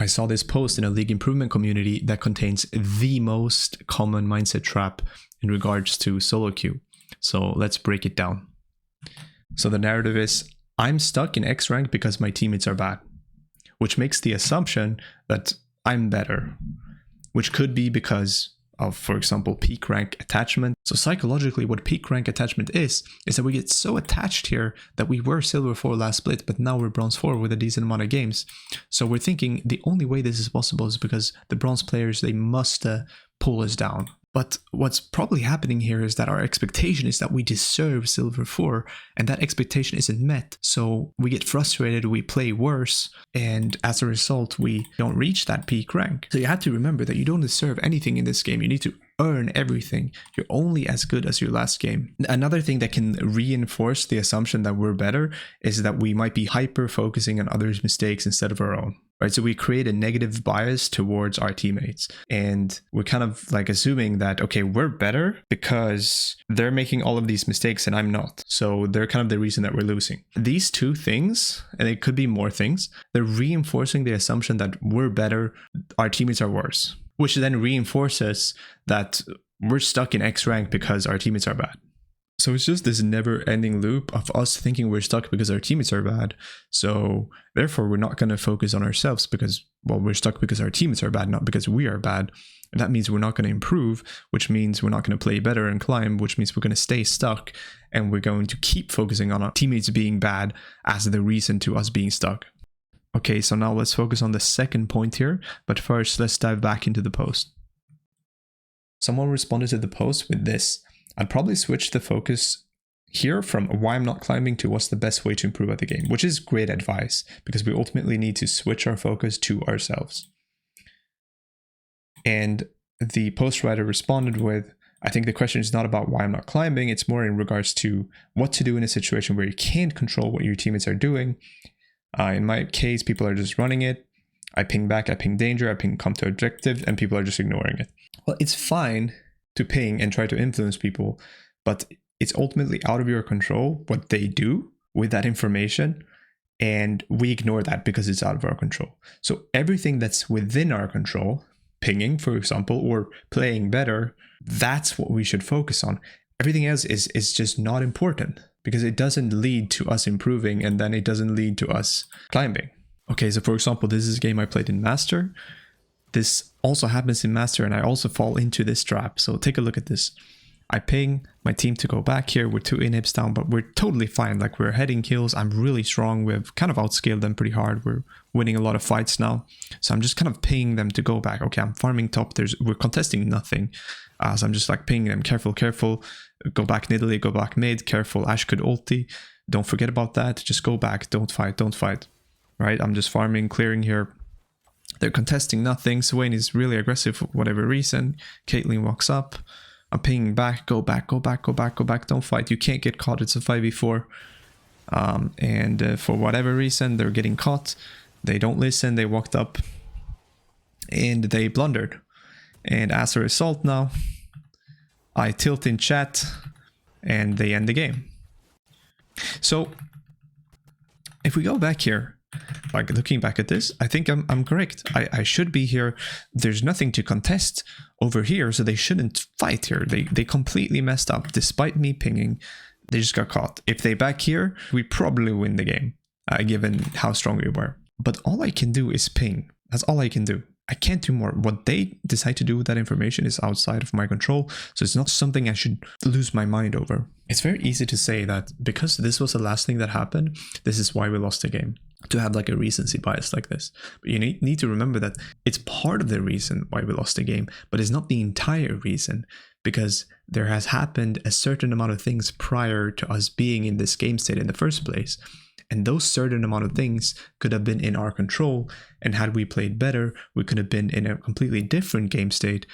I saw this post in a league improvement community that contains the most common mindset trap in regards to solo queue. So let's break it down. So the narrative is, I'm stuck in X rank because my teammates are bad, which makes the assumption that I'm better, which could be because of, for example, peak rank attachment. So psychologically, what peak rank attachment is that we get so attached here that we were silver 4 last split, but now we're bronze 4 with a decent amount of games. So we're thinking the only way this is possible is because the bronze players, they must pull us down. But what's probably happening here is that our expectation is that we deserve silver 4, and that expectation isn't met. So we get frustrated, we play worse, and as a result, we don't reach that peak rank. So you have to remember that you don't deserve anything in this game. You need to earn everything. You're only as good as your last game. Another thing that can reinforce the assumption that we're better is that we might be hyper focusing on others' mistakes instead of our own. Right, so we create a negative bias towards our teammates, and we're kind of like assuming that, okay, we're better because they're making all of these mistakes and I'm not. So they're kind of the reason that we're losing. These two things, and it could be more things, they're reinforcing the assumption that we're better, our teammates are worse, which then reinforces that we're stuck in X rank because our teammates are bad. So it's just this never-ending loop of us thinking we're stuck because our teammates are bad. So therefore, we're not going to focus on ourselves because, well, we're stuck because our teammates are bad, not because we are bad. And that means we're not going to improve, which means we're not going to play better and climb, which means we're going to stay stuck. And we're going to keep focusing on our teammates being bad as the reason to us being stuck. Okay, so now let's focus on the second point here. But first, let's dive back into the post. Someone responded to the post with this. I'd probably switch the focus here from why I'm not climbing to what's the best way to improve at the game, which is great advice because we ultimately need to switch our focus to ourselves. And the post writer responded with, I think the question is not about why I'm not climbing, it's more in regards to what to do in a situation where you can't control what your teammates are doing. In my case, people are just running it. I ping back, I ping danger, I ping come to objective, and people are just ignoring it. Well, it's fine to ping and try to influence people, but it's ultimately out of your control what they do with that information, and we ignore that because it's out of our control. So everything that's within our control, pinging, for example, or playing better, that's what we should focus on. Everything else is just not important because it doesn't lead to us improving, and then it doesn't lead to us climbing. Okay, so for example, this is a game I played in Master. This also happens in Master, and I also fall into this trap. So take a look at this. I ping my team to go back here. We're 2 inhibs down, but we're totally fine. Like, we're heading kills. I'm really strong. We've kind of outscaled them pretty hard. We're winning a lot of fights now. So I'm just kind of pinging them to go back. Okay, I'm farming top. We're contesting nothing. So I'm just like pinging them. Careful, careful. Go back Nidalee, go back mid. Careful, Ashe could ulti. Don't forget about that. Just go back. Don't fight, don't fight. Right? I'm just farming, clearing here. They're contesting nothing. Swain is really aggressive for whatever reason. Caitlyn walks up. I'm pinging back. Go back, go back, go back, go back. Don't fight. You can't get caught. It's a 5v4. And for whatever reason, they're getting caught. They don't listen. They walked up. And they blundered. And as a result now, I tilt in chat. And they end the game. So, if we go back here, like looking back at this, I think I'm correct. I should be here. There's nothing to contest over here, so they shouldn't fight here. They completely messed up. Despite me pinging, they just got caught. If they back here, we probably win the game, given how strong we were. But all I can do is ping. That's all I can do. I can't do more. What they decide to do with that information is outside of my control, so it's not something I should lose my mind over. It's very easy to say that because this was the last thing that happened, this is why we lost the game. To have like a recency bias like this. But you need to remember that it's part of the reason why we lost the game, but it's not the entire reason, because there has happened a certain amount of things prior to us being in this game state in the first place. And those certain amount of things could have been in our control, and had we played better, we could have been in a completely different game state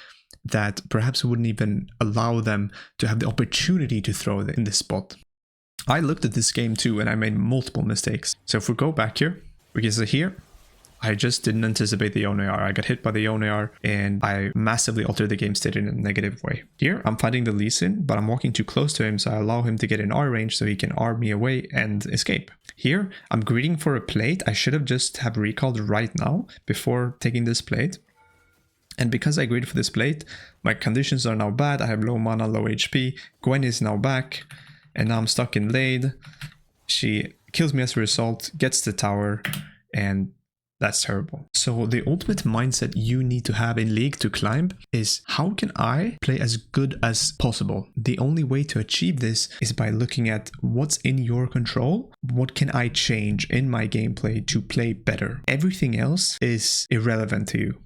that perhaps wouldn't even allow them to have the opportunity to throw it in this spot. I looked at this game too, and I made multiple mistakes. So if we go back here, we can see here, I just didn't anticipate the Onear. I got hit by the Onear and I massively altered the game state in a negative way. Here, I'm fighting the Lee Sin, but I'm walking too close to him, so I allow him to get in R range so he can R me away and escape. Here, I'm greeting for a plate. I should have just have recalled right now before taking this plate. And because I greeted for this plate, my conditions are now bad. I have low mana, low HP. Gwen is now back, and now I'm stuck in lane. She kills me as a result, gets the tower, and that's terrible. So the ultimate mindset you need to have in League to climb is, how can I play as good as possible? The only way to achieve this is by looking at what's in your control. What can I change in my gameplay to play better? Everything else is irrelevant to you.